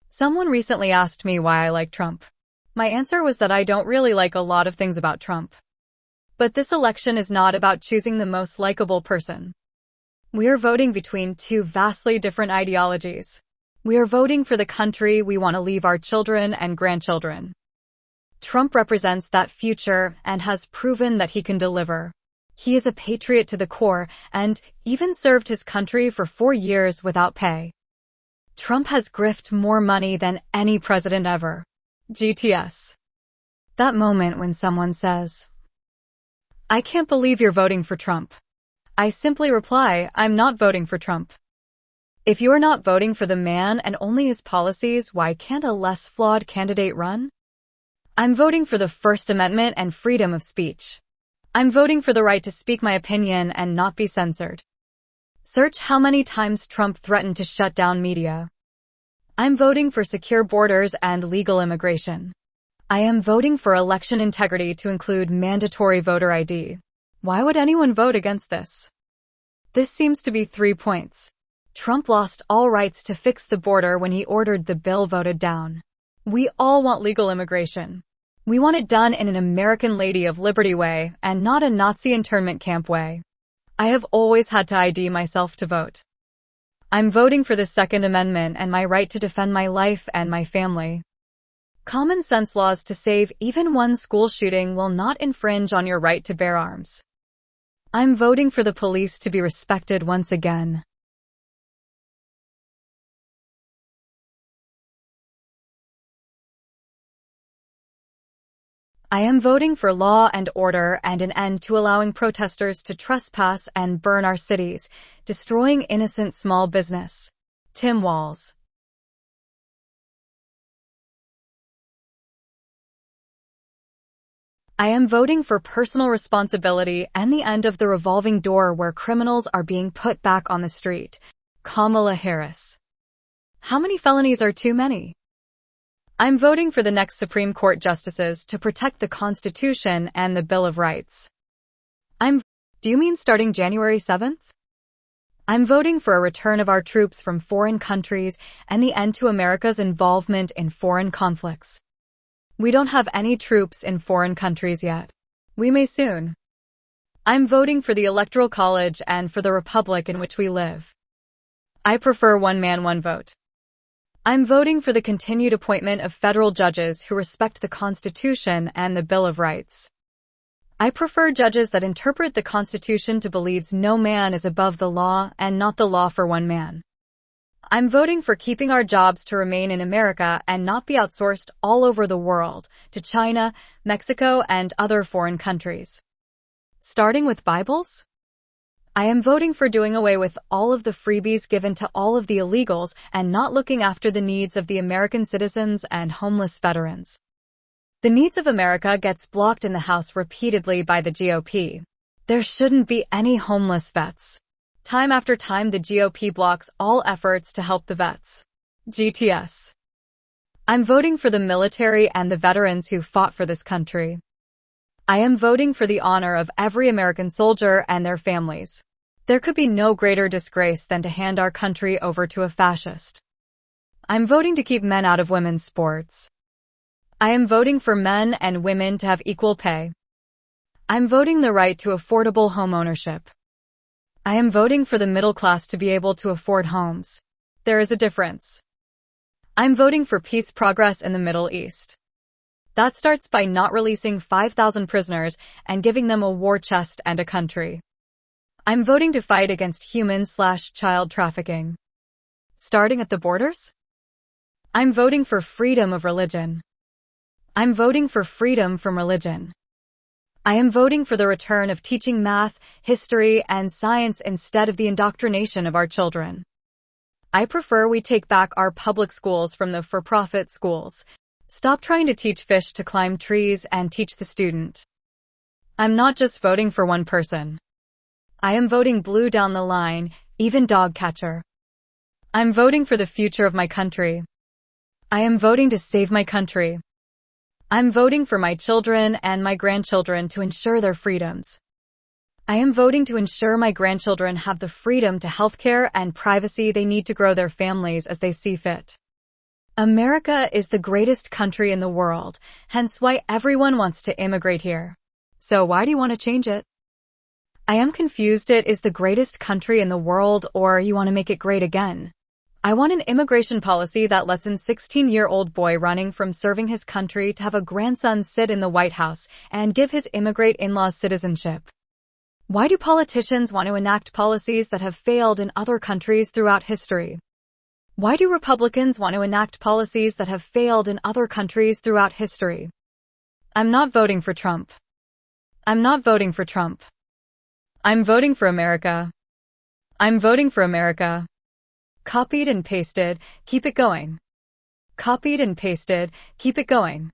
Someone recently asked me why I like Trump. My answer was that I don't really like a lot of things about Trump. But this election is not about choosing the most likable person. We are voting between two vastly different ideologies. We are voting for the country we want to leave our children and grandchildren. Trump represents that future and has proven that he can deliver. He is a patriot to the core and even served his country for 4 years without pay. Trump has grifted more money than any president ever. GTS. That moment when someone says, "I can't believe you're voting for Trump." I simply reply, I'm not voting for Trump. If you're not voting for the man and only his policies, why can't a less flawed candidate run? I'm voting for the First Amendment and freedom of speech. I'm voting for the right to speak my opinion and not be censored. Search how many times Trump threatened to shut down media. I'm voting for secure borders and legal immigration. I am voting for election integrity to include mandatory voter ID. Why would anyone vote against this? This seems to be 3 points. Trump lost all rights to fix the border when he ordered the bill voted down. We all want legal immigration. We want it done in an American Lady of Liberty way and not a Nazi internment camp way. I have always had to ID myself to vote. I'm voting for the Second Amendment and my right to defend my life and my family. Common sense laws to save even one school shooting will not infringe on your right to bear arms. I'm voting for the police to be respected once again. I am voting for law and order and an end to allowing protesters to trespass and burn our cities, destroying innocent small business. Tim Walz. I am voting for personal responsibility and the end of the revolving door where criminals are being put back on the street. Kamala Harris. How many felonies are too many? I'm voting for the next Supreme Court justices to protect the Constitution and the Bill of Rights. Do you mean starting January 7th? I'm voting for a return of our troops from foreign countries and the end to America's involvement in foreign conflicts. We don't have any troops in foreign countries yet. We may soon. I'm voting for the Electoral College and for the republic in which we live. I prefer one man, one vote. I'm voting for the continued appointment of federal judges who respect the Constitution and the Bill of Rights. I prefer judges that interpret the Constitution to believe no man is above the law and not the law for one man. I'm voting for keeping our jobs to remain in America and not be outsourced all over the world to China, Mexico, and other foreign countries. Starting with Bibles? I am voting for doing away with all of the freebies given to all of the illegals and not looking after the needs of the American citizens and homeless veterans. The needs of America gets blocked in the House repeatedly by the GOP. There shouldn't be any homeless vets. Time after time the GOP blocks all efforts to help the vets. GTS. I'm voting for the military and the veterans who fought for this country. I am voting for the honor of every American soldier and their families. There could be no greater disgrace than to hand our country over to a fascist. I'm voting to keep men out of women's sports. I am voting for men and women to have equal pay. I'm voting the right to affordable home ownership. I am voting for the middle class to be able to afford homes. There is a difference. I'm voting for peace progress in the Middle East. That starts by not releasing 5,000 prisoners and giving them a war chest and a country. I'm voting to fight against human/child trafficking. Starting at the borders? I'm voting for freedom of religion. I'm voting for freedom from religion. I am voting for the return of teaching math, history, and science instead of the indoctrination of our children. I prefer we take back our public schools from the for-profit schools. Stop trying to teach fish to climb trees and teach the student. I'm not just voting for one person. I am voting blue down the line, even dog catcher. I'm voting for the future of my country. I am voting to save my country. I'm voting for my children and my grandchildren to ensure their freedoms. I am voting to ensure my grandchildren have the freedom to healthcare and privacy they need to grow their families as they see fit. America is the greatest country in the world, hence why everyone wants to immigrate here. So why do you want to change it? I am confused. It is the greatest country in the world, or you want to make it great again? I want an immigration policy that lets an 16-year-old boy running from serving his country to have a grandson sit in the White House and give his immigrant in-laws citizenship. Why do politicians want to enact policies that have failed in other countries throughout history? Why do Republicans want to enact policies that have failed in other countries throughout history? I'm not voting for Trump. I'm not voting for Trump. I'm voting for America. I'm voting for America. Copied and pasted, keep it going. Copied and pasted, keep it going.